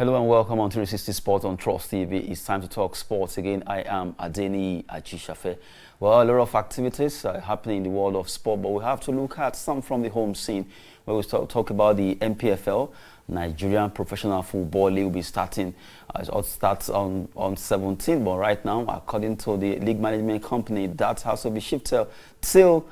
Hello and welcome on 360 Sports on Trust TV. It's time to talk sports again. I am Adeni Achishafe. Well, a lot of activities happening in the world of sport, but we have to look at some from the home scene. Where we talk about the NPFL, Nigerian Professional Football League, will be starting. It starts on 17th, but right now, according to the league management company, that has to be shifted till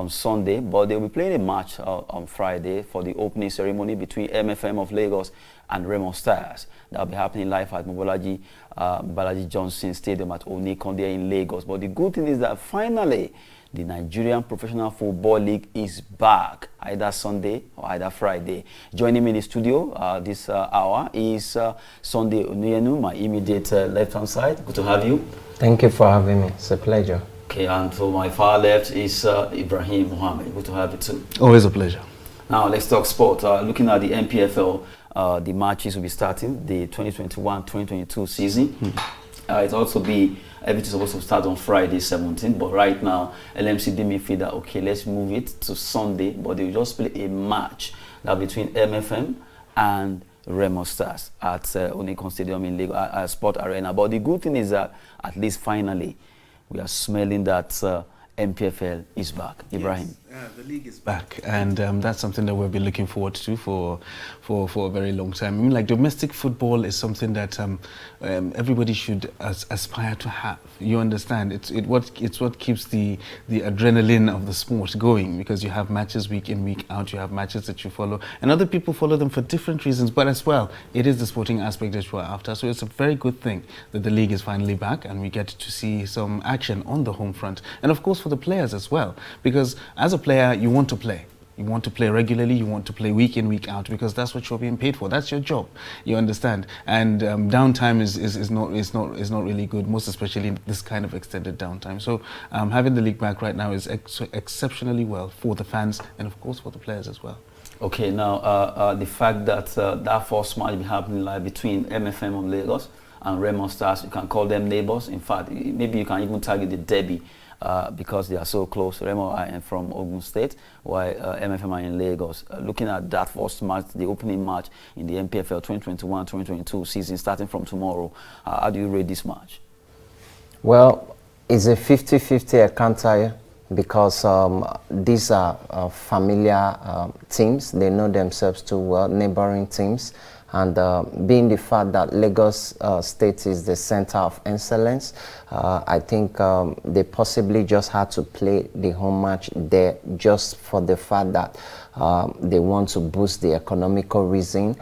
Sunday. But they'll be playing a match on Friday for the opening ceremony between MFM of Lagos and Remo Stars. That'll be happening live at Balaji Johnson Stadium at Onikonde in Lagos. But the good thing is that finally, the Nigerian Professional Football League is back, either Sunday or either Friday. Joining me in the studio this hour is Sunday Onuyenu, my immediate left-hand side. Good to have you. Thank you for having me. It's a pleasure. Okay, and to my far left is Ibrahim Mohammed. Good to have you too. Always a pleasure. Now let's talk sport. Looking at the NPFL, the matches will be starting the 2021-2022 season. It also be everything's supposed to start on Friday 17th, but right now LMC deemed me that okay, let's move it to Sunday, but they will just play a match that between MFM and Remo Stars at Onikonde Stadium in Lagos at Sport Arena. But the good thing is that at least finally we are smelling that NPFL is back. Ibrahim. Yes, the league is back, and that's something that we've been looking forward to for a very long time. I mean, like, domestic football is something that everybody should aspire to have. You understand? It's what keeps the adrenaline of the sport going, because you have matches week in, week out. You have matches that you follow, and other people follow them for different reasons. But as well, it is the sporting aspect that you are after. So it's a very good thing that the league is finally back, and we get to see some action on the home front, and of course for the players as well, because as a player, you want to play. You want to play regularly, you want to play week in, week out, because that's what you're being paid for. That's your job. You understand? And downtime is not really good, most especially in this kind of extended downtime. So having the league back right now is exceptionally well for the fans and of course for the players as well. Okay, now the fact that that first match will be happening live between MFM of Lagos and Remo Stars, you can call them neighbors. In fact, maybe you can even target the derby. Because they are so close. Remo are from Ogun State, while MFM are in Lagos. Looking at that first match, the opening match in the NPFL 2021-2022 season starting from tomorrow, how do you rate this match? Well, it's a 50-50 encounter because these are familiar teams. They know themselves too well, neighboring teams. And being the fact that Lagos State is the center of excellence, I think they possibly just had to play the home match there just for the fact that they want to boost the economical reason.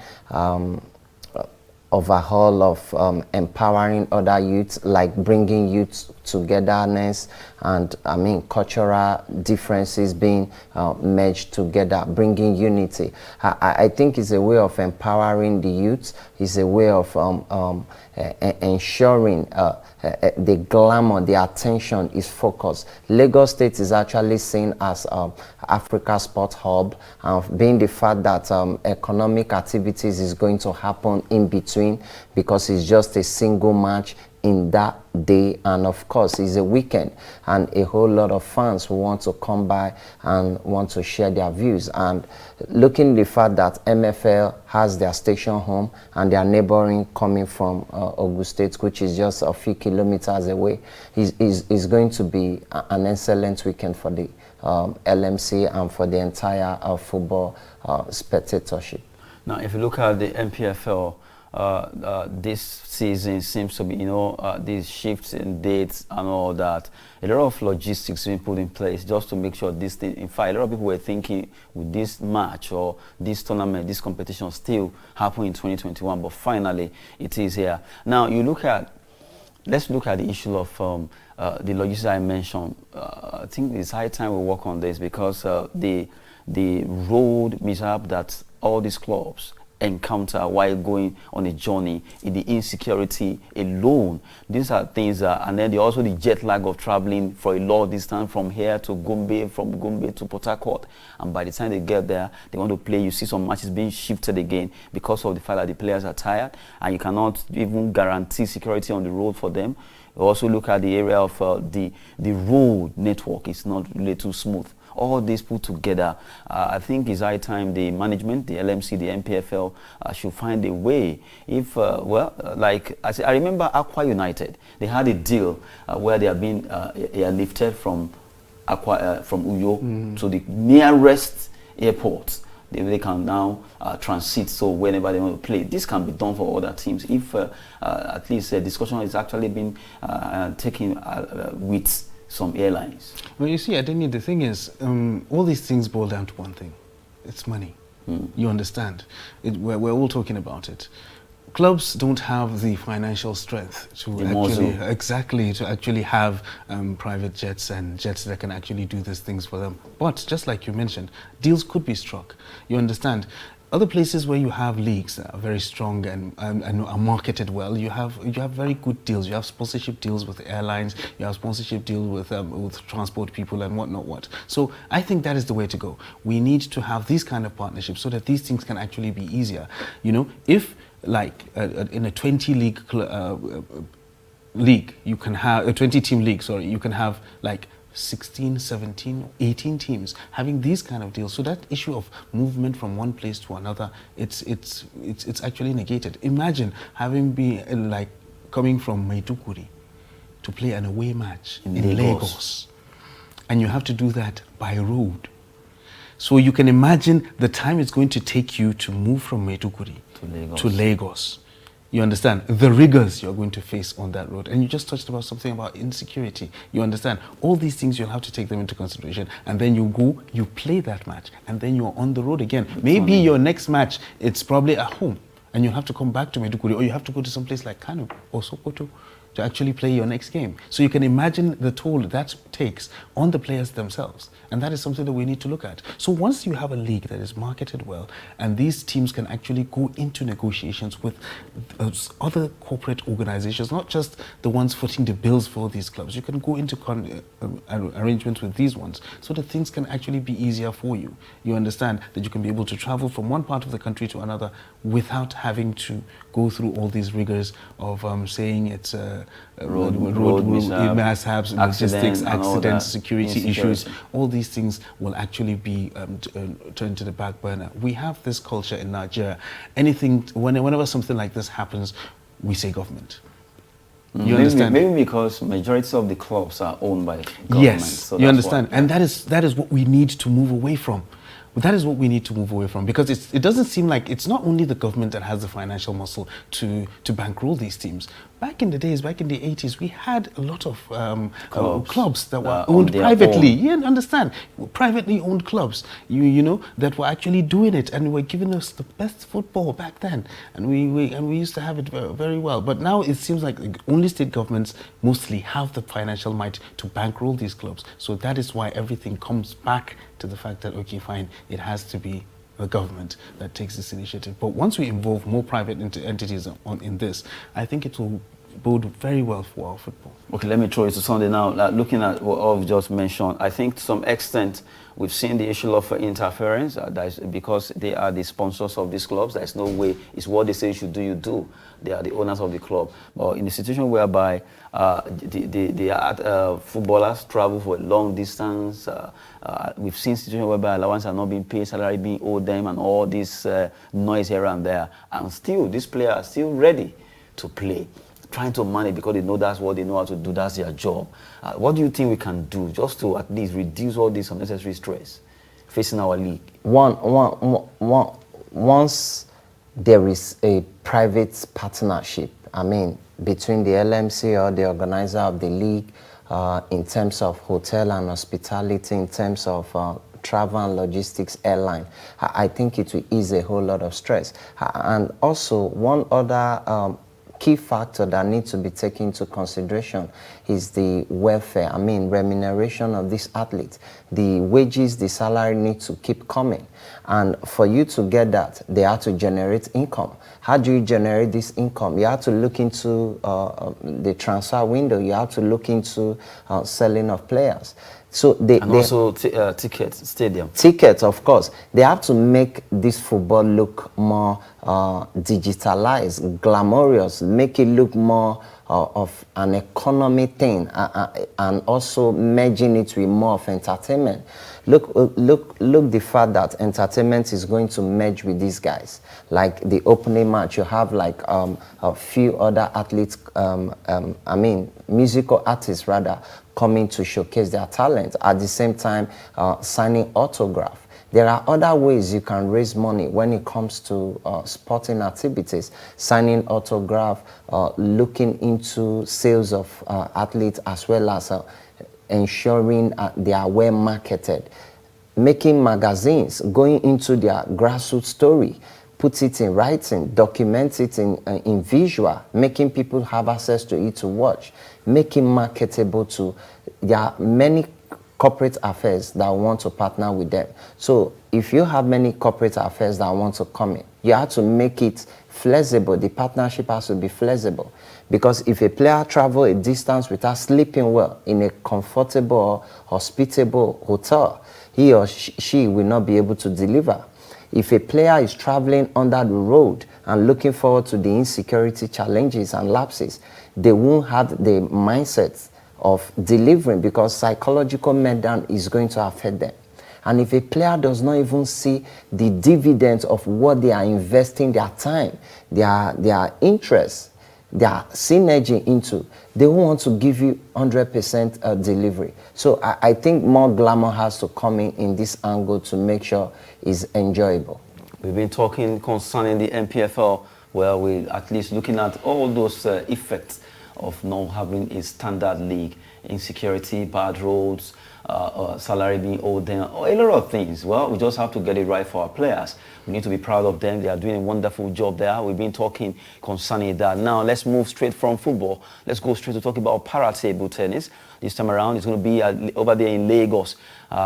Overhaul of empowering other youths, like bringing youths togetherness and cultural differences being merged together, bringing unity. I think it's a way of empowering the youths. It's a way of ensuring the glamour, the attention is focused. Lagos State is actually seen as Africa Sport Hub, being the fact that economic activities is going to happen in between, because it's just a single match in that day, and of course it's a weekend, and a whole lot of fans who want to come by and want to share their views. And looking at the fact that MFL has their station home and their neighboring coming from Ogun State, which is just a few kilometers away, is going to be an excellent weekend for the LMC and for the entire football spectatorship. Now, if you look at the NPFL, this season seems to be, these shifts in dates and all that. A lot of logistics being put in place just to make sure this thing. In fact, a lot of people were thinking, with this match or this tournament, this competition still happen in 2021, but finally it is here. Now, let's look at the issue of the logistics I mentioned. I think it's high time we work on this, because the road mishap that all these clubs encounter while going on a journey, in the insecurity alone, these are things and then also the jet lag of traveling for a long distance from here to Gombe, from Gombe to Port Harcourt, and by the time they get there, they want to play. You see some matches being shifted again because of the fact that the players are tired, and you cannot even guarantee security on the road for them. You also look at the area of the road network is not really too smooth all this put together, I think it's high time the management, the LMC, the NPFL should find a way. If, like I remember Aqua United, they had a deal where they have been airlifted from Uyo to the nearest airport. They can now transit, so whenever they want to play. This can be done for other teams if at least a discussion is actually being taken with some airlines. Well, you see, Adeni, the thing is, all these things boil down to one thing. It's money. You understand? We're all talking about it. Clubs don't have the financial strength to actually have private jets and jets that can actually do these things for them. But just like you mentioned, deals could be struck. You understand? Other places where you have leagues that are very strong and are marketed well, you have very good deals. You have sponsorship deals with airlines. You have sponsorship deals with transport people and whatnot. So I think that is the way to go. We need to have these kind of partnerships so that these things can actually be easier. You know, if like in a 20 league you can have a 20 team league, sorry, you can have like 16, 17, 18 teams having these kind of deals. So that issue of movement from one place to another, it's actually negated. Imagine having been like coming from Maiduguri to play an away match in Lagos, and you have to do that by road. So you can imagine the time it's going to take you to move from Maiduguri to Lagos. You understand? The rigors you're going to face on that road. And you just touched about something about insecurity. You understand? All these things, you'll have to take them into consideration. And then you go, you play that match, and then you're on the road again. Maybe your next match, it's probably at home, and you'll have to come back to Maiduguri, or you have to go to some place like Kano or Sokoto to actually play your next game. So you can imagine the toll that takes on the players themselves. And that is something that we need to look at. So once you have a league that is marketed well, and these teams can actually go into negotiations with other corporate organizations, not just the ones footing the bills for these clubs. You can go into arrangements with these ones so that things can actually be easier for you. You understand that you can be able to travel from one part of the country to another without having to go through all these rigors of saying it's road mishaps, logistics, accidents, security issues. All these things will actually be turned to the back burner. We have this culture in Nigeria. Whenever something like this happens, we say government. You understand? Maybe because majority of the clubs are owned by government. Yes, so you understand, and that is what we need to move away from. That is what we need to move away from, because it doesn't seem like it's not only the government that has the financial muscle to bankroll these teams. Back in the days, back in the 80s, we had a lot of clubs that were owned privately. You understand? Privately owned clubs, you know, that were actually doing it and were giving us the best football back then. And we used to have it very well. But now it seems like only state governments mostly have the financial might to bankroll these clubs. So that is why everything comes back to the fact that, okay, fine, it has to be the government that takes this initiative. But once we involve more private entities in this, I think it will bode very well for our football. Okay, let me throw it to Sunday now. Looking at what I've just mentioned, I think to some extent we've seen the issue of interference. That is because they are the sponsors of these clubs. There's no way. It's what they say you should do, you do. They are the owners of the club. But in the situation whereby the footballers travel for a long distance, we've seen situations whereby allowances are not being paid, salary being owed them, and all this noise here and there. And still, these players are still ready to play, trying to manage because they know that's what they know how to do, that's their job. What do you think we can do just to at least reduce all this unnecessary stress facing our league? Once there is a private partnership, I mean, between the LMC or the organizer of the league, in terms of hotel and hospitality, in terms of travel and logistics, airline, I think it will ease a whole lot of stress. And also, one other key factor that needs to be taken into consideration is the welfare, I mean remuneration of these athletes. The wages, the salary needs to keep coming. And for you to get that, they have to generate income. How do you generate this income? You have to look into the transfer window. You have to look into selling of players. So tickets, stadium. Tickets, of course. They have to make this football look more digitalized, glamorous, make it look more of an economy thing and also merging it with more of entertainment. Look the fact that entertainment is going to merge with these guys. Like the opening match, you have like a few other athletes, musical artists rather, coming to showcase their talent. At the same time, signing autograph. There are other ways you can raise money when it comes to sporting activities, signing autograph, looking into sales of athletes, as well as ensuring they are well marketed, making magazines, going into their grassroots story, put it in writing, document it in visual, making people have access to it to watch, making marketable to. There are many corporate affairs that want to partner with them. So if you have many corporate affairs that want to come in, you have to make it flexible. The partnership has to be flexible. Because if a player travels a distance without sleeping well in a comfortable or hospitable hotel, he or she will not be able to deliver. If a player is traveling under the road and looking forward to the insecurity challenges and lapses, they won't have the mindset of delivering, because psychological meltdown is going to affect them. And if a player does not even see the dividends of what they are investing their time, their interest, their synergy into, they won't want to give you 100% delivery. So I think more glamour has to come in this angle to make sure it's enjoyable. We've been talking concerning the NPFL, where we're at least looking at all those effects of not having a standard league, insecurity, bad roads, salary being owed them, a lot of things. Well, we just have to get it right for our players. We need to be proud of them. They are doing a wonderful job there. We've been talking concerning that. Now, let's move straight from football. Let's go straight to talk about para-table tennis. This time around, it's going to be over there in Lagos,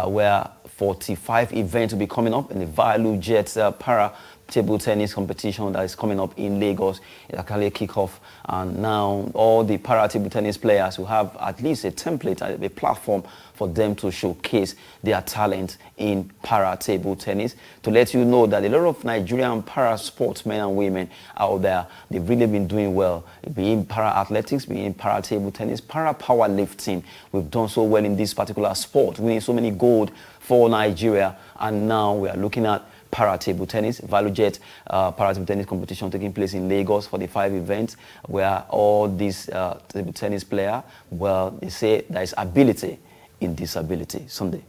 where 45 events will be coming up in the Value Jets para-table tennis competition that is coming up in Lagos. It's actually a kickoff, and now all the para-table tennis players will have at least a template, a platform for them to showcase their talent in para-table tennis. To let you know that a lot of Nigerian para-sportsmen and women out there, they've really been doing well, be in para-athletics, be in para-table tennis, para-powerlifting. We've done so well in this particular sport, winning so many gold for Nigeria, and now we are looking at para-table tennis, ValueJet para-table tennis competition taking place in Lagos for the 5 events, where all these table tennis players, well, they say there is ability in disability. Sunday.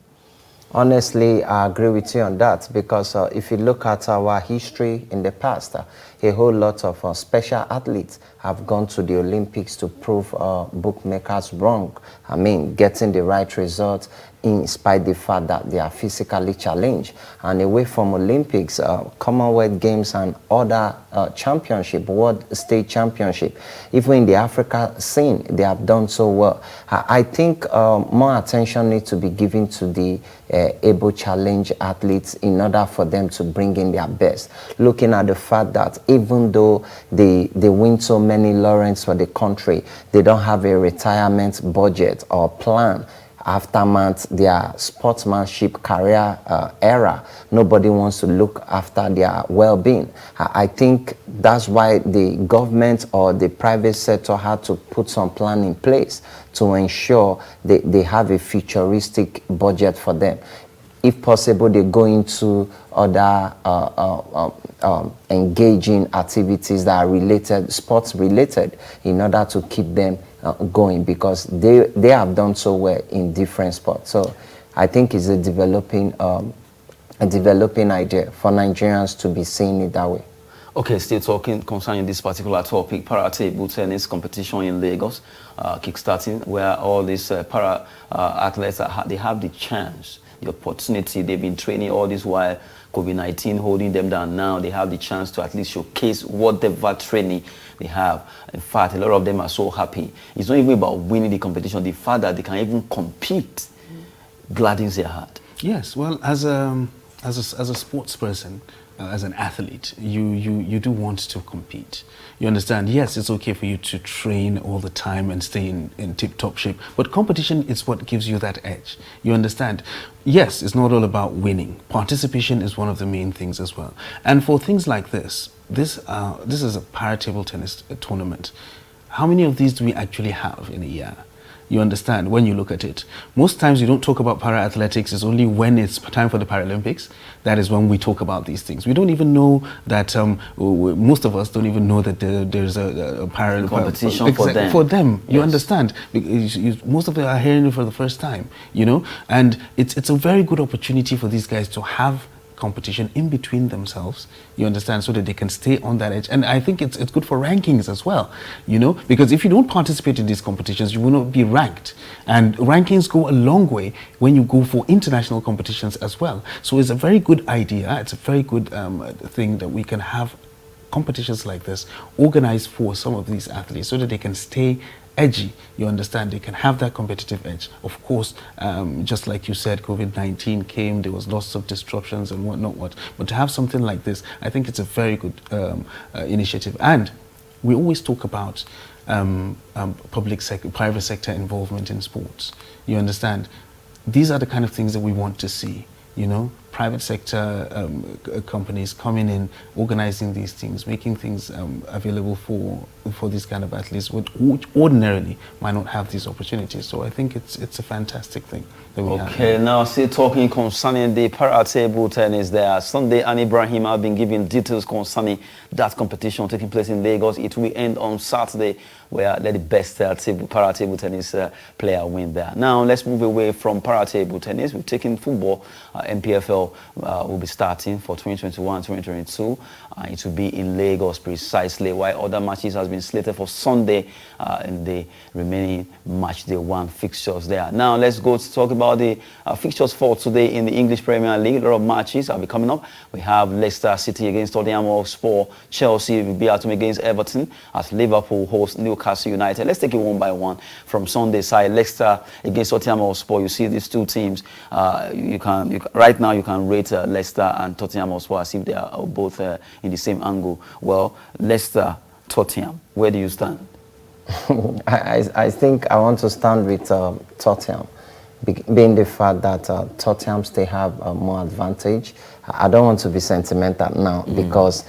Honestly, I agree with you on that, because if you look at our history in the past, a whole lot of special athletes have gone to the Olympics to prove bookmakers wrong. I mean, getting the right result in spite of the fact that they are physically challenged. And away from Olympics, Commonwealth Games and other championship, World State Championship, even in the Africa scene, they have done so well. I think more attention needs to be given to the able challenge athletes in order for them to bring in their best. Looking at the fact that even though they win so many laurels for the country, they don't have a retirement budget or plan after their sportsmanship career era. Nobody wants to look after their well-being. I think that's why the government or the private sector had to put some plan in place to ensure they have a futuristic budget for them. If possible, they go into other engaging activities that are related, sports related, in order to keep them going, because they have done so well in different sports. So I think it's a developing idea for Nigerians to be seeing it that way. Okay, still talking concerning this particular topic, para-table tennis competition in Lagos, kickstarting, where all these para athletes they have the chance, the opportunity. They've been training all this while COVID-19 holding them down. Now they have the chance to at least showcase whatever training they have. In fact, a lot of them are so happy. It's not even about winning the competition. The fact that they can even compete gladdens their heart. Yes, well, as a sports person, as an athlete, you do want to compete. You understand? Yes, it's okay for you to train all the time and stay in tip-top shape, but competition is what gives you that edge. You understand? Yes, it's not all about winning. Participation is one of the main things as well. And for things like this is a para-table tennis tournament. how many of these do we actually have in a year? You understand, when you look at it. Most times you don't talk about para-athletics, it's only when it's time for the Paralympics. That is when we talk about these things. We don't even know that, most of us don't even know that there's a competition for them. For them, you Yes. understand. Most of them are hearing it for the first time, you know. And it's a very good opportunity for these guys to have competition in between themselves, you understand, so that they can stay on that edge. And I think it's good for rankings as well, you know, because if you don't participate in these competitions, you will not be ranked. And rankings go a long way when you go for international competitions as well. So it's a very good idea. It's a very good thing that we can have competitions like this organized for some of these athletes so that they can stay edgy, you understand, they can have that competitive edge. Of course, just like you said, COVID-19 came, there was lots of disruptions and whatnot, but to have something like this, I think it's a very good initiative. And we always talk about private sector involvement in sports, you understand. These are the kind of things that we want to see, you know, private sector companies coming in, organizing these things, making things available for these kind of athletes which ordinarily might not have these opportunities. So I think it's a fantastic thing that we have. Okay, now still talking concerning the para table tennis there. Sunday and Ibrahim have been giving details concerning that competition taking place in Lagos. It will end on Saturday, where let the best para table tennis player win there. Now let's move away from para table tennis. We've taken football. NPFL will be starting for 2021-2022. It will be in Lagos precisely, while other matches has been slated for Sunday in the remaining match day 1 fixtures there. Now let's go to talk about the fixtures for today in the English Premier League. A lot of matches will be coming up. We have Leicester City against Tottenham Hotspur. Chelsea will be at home against Everton as Liverpool hosts Newcastle United. Let's take it one by one. From Sunday side, Leicester against Tottenham Hotspur. You see these two teams. You can right now you can rate Leicester and Tottenham Hotspur as if they are both in the same angle. Well, Leicester, Tottenham, where do you stand? I think I want to stand with Tottenham, being the fact that Tottenham still have more advantage. I don't want to be sentimental now because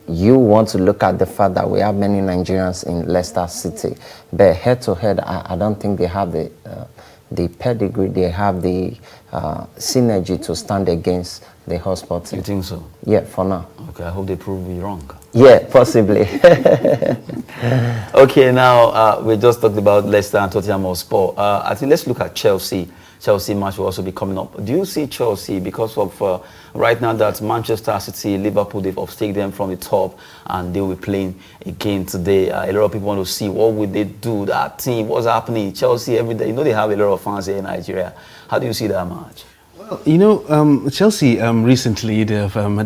you want to look at the fact that we have many Nigerians in Leicester City, but head to head, I don't think they have the pedigree, they have the synergy to stand against the Hotspur team. You think so? Yeah, for now. Okay, I hope they prove me wrong. Yeah, possibly. Okay, now we just talked about Leicester and Tottenham Hotspur. I think let's look at Chelsea. Chelsea match will also be coming up. Do you see Chelsea, because of right now that Manchester City, Liverpool, they've upstaked them from the top and they will be playing again today. A lot of people want to see what would they do, that team, what's happening. Chelsea every day, you know they have a lot of fans here in Nigeria. How do you see that match? You know, Chelsea recently their form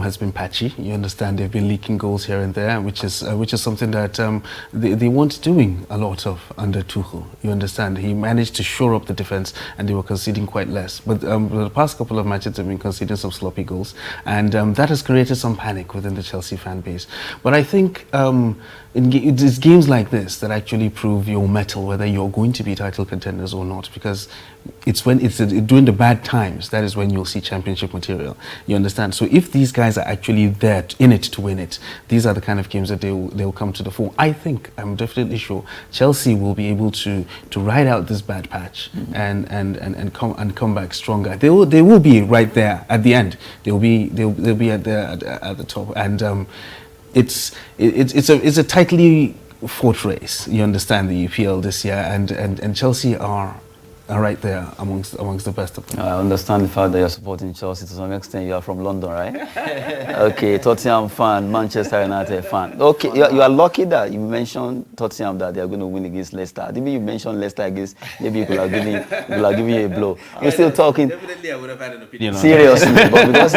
has been patchy. You understand, they've been leaking goals here and there, which is something that they weren't doing a lot of under Tuchel. You understand, he managed to shore up the defense, and they were conceding quite less. But the past couple of matches have been conceding some sloppy goals, and that has created some panic within the Chelsea fan base. But I think it's games like this that actually prove your mettle, whether you're going to be title contenders or not, because it's when it's during the bad times that is when you'll see championship material. You understand? So if these guys are actually there in it to win it, these are the kind of games that they'll come to the fore. I think, I'm definitely sure, Chelsea will be able to ride out this bad patch and come back stronger. They will be right there at the end. They'll be at the top, and it's a tightly fought race. You understand, the EPL this year, and Chelsea are right there amongst the best of them. I understand the fact that you're supporting Chelsea to some extent. You are from London, right? Okay, Tottenham fan, Manchester United fan. Okay, you are lucky that you mentioned Tottenham, that they are going to win against Leicester. Maybe you mentioned Leicester against, maybe you could have given you a blow. You're still talking. Definitely, I would have had an opinion on seriously, but because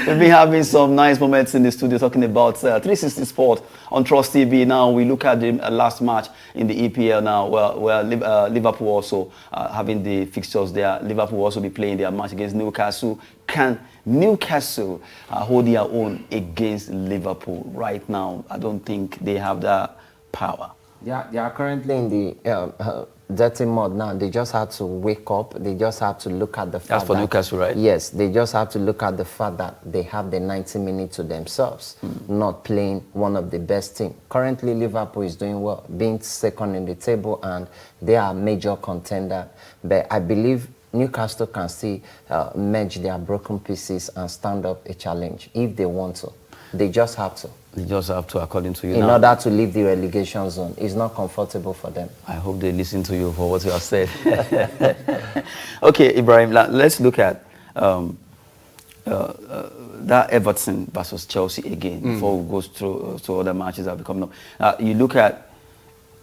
we've been having some nice moments in the studio talking about 360 Sport on Trust TV. Now we look at the last match in the EPL now, where Liverpool also having the fixtures there. Liverpool will also be playing their match against Newcastle. Can Newcastle hold their own against Liverpool? Right now, I don't think they have that power. Yeah, they are currently in the dirty mud now. They just have to wake up. They just have to look at the fact That's for Newcastle, right? Yes, they just have to look at the fact that they have the 90 minutes to themselves, not playing one of the best teams. Currently, Liverpool is doing well, being second in the table, and they are a major contender. But I believe Newcastle can still merge their broken pieces and stand up a challenge if they want to. They just have to. They just have to, according to you. In order to leave the relegation zone. It's not comfortable for them. I hope they listen to you for what you have said. Okay, Ibrahim, let's look at that Everton versus Chelsea again before we go through to other matches that will be coming up. You look at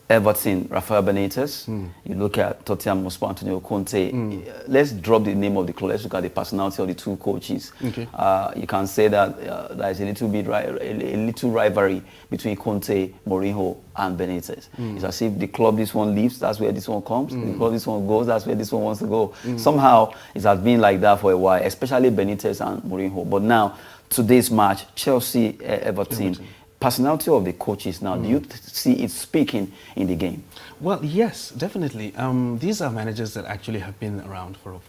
Everton, Rafael Benitez. You look at Tottenham Hotspur, Antonio Conte. Let's drop the name of the club. Let's look at the personality of the two coaches. Okay. You can say that there's a little rivalry between Conte, Mourinho, and Benitez. It's as if the club this one leaves, that's where this one comes. The club this one goes, that's where this one wants to go. Somehow it has been like that for a while, especially Benitez and Mourinho. But now, today's match, Chelsea, Everton. Personality of the coaches now, do you see it speaking in the game? Well, yes, definitely. These are managers that actually have been around for a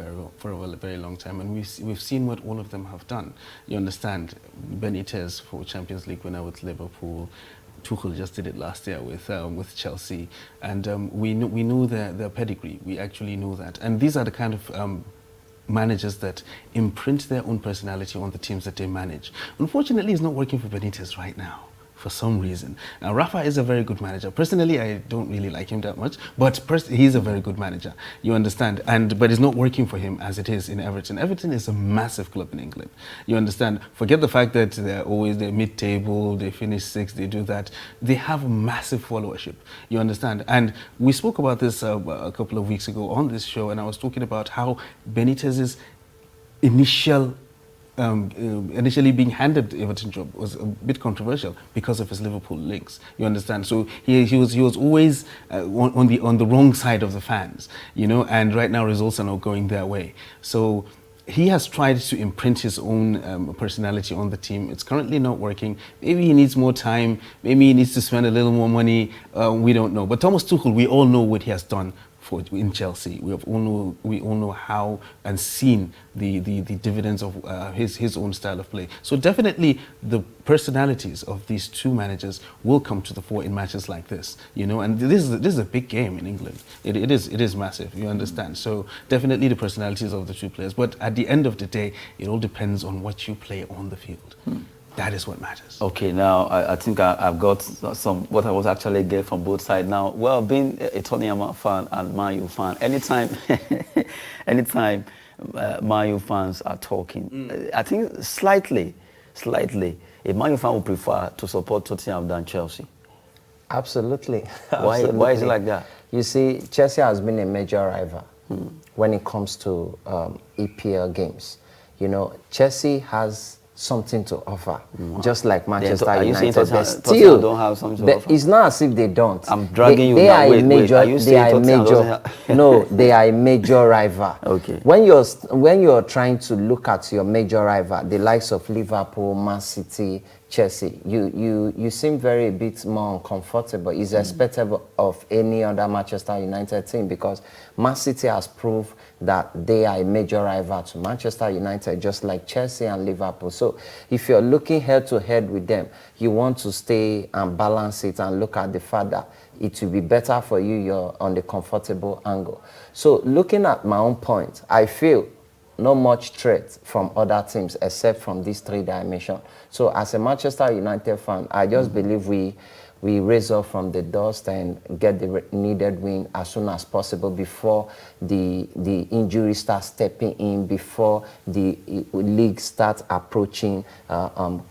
very long time, and we've seen what all of them have done. You understand, Benitez for Champions League winner with Liverpool. Tuchel just did it last year with Chelsea, and we know their pedigree. We actually know that, and these are the kind of managers that imprint their own personality on the teams that they manage. Unfortunately, it's not working for Benitez right now, for some reason. Now, Rafa is a very good manager. Personally, I don't really like him that much, but he's a very good manager. You understand? But it's not working for him as it is in Everton. Everton is a massive club in England. You understand? Forget the fact that they're mid-table, they finish sixth, they do that. They have a massive followership. You understand? And we spoke about this a couple of weeks ago on this show, and I was talking about how Benitez's initially being handed the Everton job was a bit controversial because of his Liverpool links. You understand? So he was always on the wrong side of the fans, you know. And right now results are not going their way. So he has tried to imprint his own personality on the team. It's currently not working. Maybe he needs more time. Maybe he needs to spend a little more money. We don't know. But Thomas Tuchel, we all know what he has done in Chelsea. We all know how and seen the dividends of his own style of play. So definitely the personalities of these two managers will come to the fore in matches like this, you know. And this is a big game in England. It is massive. You understand? So definitely the personalities of the two players. But at the end of the day, it all depends on what you play on the field. That is what matters. Okay, now I think I've got what I was actually getting from both sides. Now, well, being a Tottenham fan and Man U fan, anytime Man U fans are talking, I think slightly, a Man U fan would prefer to support Tottenham than Chelsea. Absolutely. Why is it like that? You see, Chelsea has been a major rival when it comes to EPL games. You know, Chelsea has something to offer, just like Manchester United. But still, don't have something to offer? It's not as if they don't. I'm dragging they you are now. a major. They are a major. No, they are a major rival. Okay. When you're trying to look at your major rival, the likes of Liverpool, Man City, Chelsea, you seem very a bit more uncomfortable. It's expected of any other Manchester United team because Man City has proved that they are a major rival to Manchester United, just like Chelsea and Liverpool. So if you're looking head to head with them, you want to stay and balance it and look at the fact that it will be better for you, you're on the comfortable angle. So looking at my own point, I feel not much threat from other teams except from these three dimensions. So as a Manchester United fan, I just believe we raise up from the dust and get the needed win as soon as possible before the injury starts stepping in, before the league starts approaching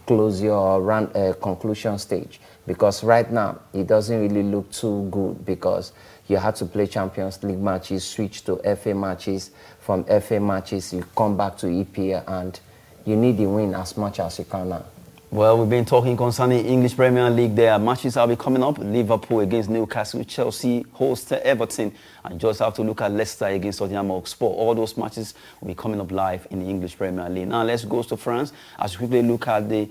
closure or conclusion stage. Because right now, it doesn't really look too good because you had to play Champions League matches, switch to FA matches. From FA matches, you come back to EPL and you need the win as much as you can now. Well, we've been talking concerning English Premier League. There are matches that will be coming up. Liverpool against Newcastle, Chelsea host Everton, and just have to look at Leicester against Tottenham Hotspur. All those matches will be coming up live in the English Premier League. Now let's go to France as we quickly look at the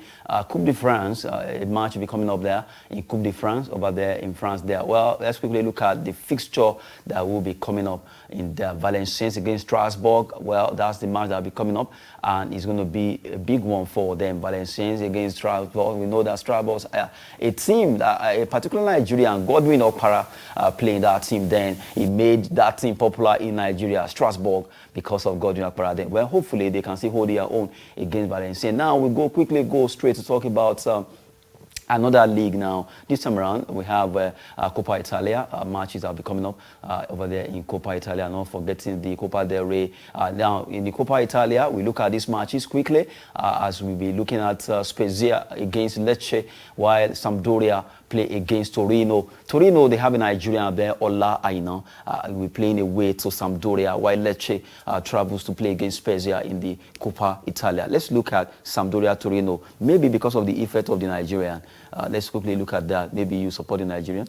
Coupe de France. A match will be coming up there in Coupe de France over there in France there. Well, let's quickly look at the fixture that will be coming up in the Valenciennes against Strasbourg. Well, that's the match that will be coming up, and it's going to be a big one for them. Valenciennes against Strasbourg. We know that Strasbourg, a team, a particular Nigerian, Godwin Okpara, playing that team. Then he made that team popular in Nigeria, Strasbourg, because of Godwin Okpara. Then, well, hopefully they can still hold their own against Valenciennes. Now we quickly go straight to talk about another league now. This time around, we have Coppa Italia matches that will be coming up over there in Coppa Italia. Not forgetting the Coppa del Rey. Now, in the Coppa Italia, we look at these matches quickly as we'll be looking at Spezia against Lecce, while Sampdoria play against Torino. Torino, they have a Nigerian there, Ola Aina. We're playing away to Sampdoria, while Lecce travels to play against Spezia in the Coppa Italia. Let's look at Sampdoria Torino, maybe because of the effect of the Nigerian. Let's quickly look at that. Maybe you support the Nigerian?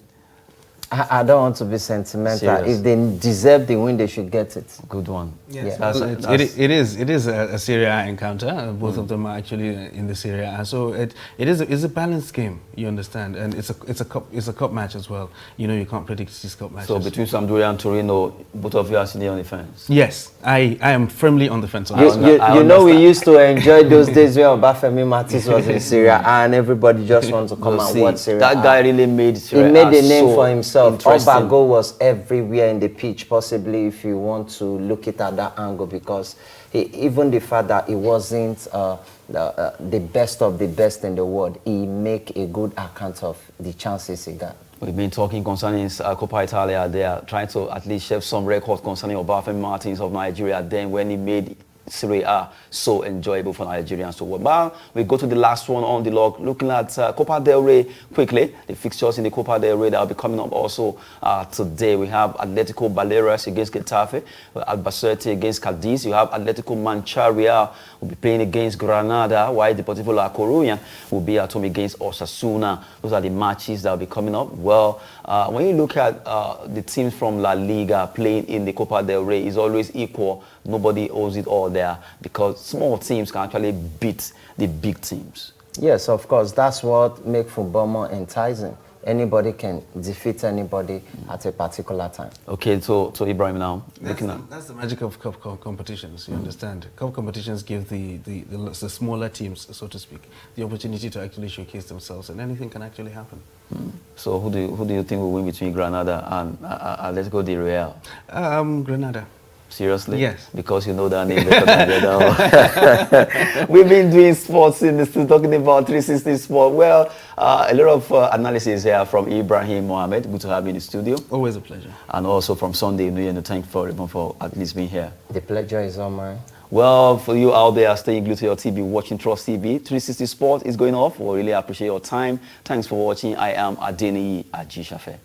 I don't want to be sentimental. Serious. If they deserve the win, they should get it. Good one. Yes. Yeah. It is a Serie A encounter. Both of them are actually in the Serie A, so it's a balanced game. You understand, and it's a cup match as well. You know, you can't predict these cup matches. So between Sampdoria and Torino, both of you are sitting on the fence. Yes, I am firmly on the fence. On You know, we used to enjoy those days where Obafemi Martins was in Syria and everybody just wants to come and watch Syria. That guy really made Syria. He made a name for himself. Interesting. Obago was everywhere in the pitch, possibly if you want to look it at that angle, because even the fact that he wasn't the best of the best in the world, he make a good account of the chances he got. We've been talking concerning Coppa Italia. They are trying to at least share some record concerning Obafemi Martins of Nigeria. Then when he made Serie A so enjoyable for Nigerians to watch. But we go to the last one on the log, looking at Copa del Rey quickly. The fixtures in the Copa del Rey that will be coming up also today. We have Atletico Baleares against Getafe, Albacete against Cadiz. You have Atletico Mancha will be playing against Granada, while Deportivo La Coruña will be at home against Osasuna. Those are the matches that will be coming up. Well, when you look at the teams from La Liga playing in the Copa del Rey, it's always equal. Nobody owes it all there, because small teams can actually beat the big teams. Yes, of course. That's what makes football more enticing. Anybody can defeat anybody at a particular time. Okay, so Ibrahim now. That's the magic of cup competitions, you understand? Cup competitions give the smaller teams, so to speak, the opportunity to actually showcase themselves, and anything can actually happen. So who do you think will win between Granada and Atletico de Real? Granada. Seriously? Yes. Because you know that name better than the other. We've been doing sports in the studio, talking about 360 Sport. Well, a lot of analysis here from Ibrahim Mohammed. Good to have you in the studio. Always a pleasure. And also from Sunday, thank you for at least being here. The pleasure is all mine. Well, for you out there staying glued to your TV, watching Trust TV, 360 Sport is going off. We really appreciate your time. Thanks for watching. I am Adeniyi Ajishafe.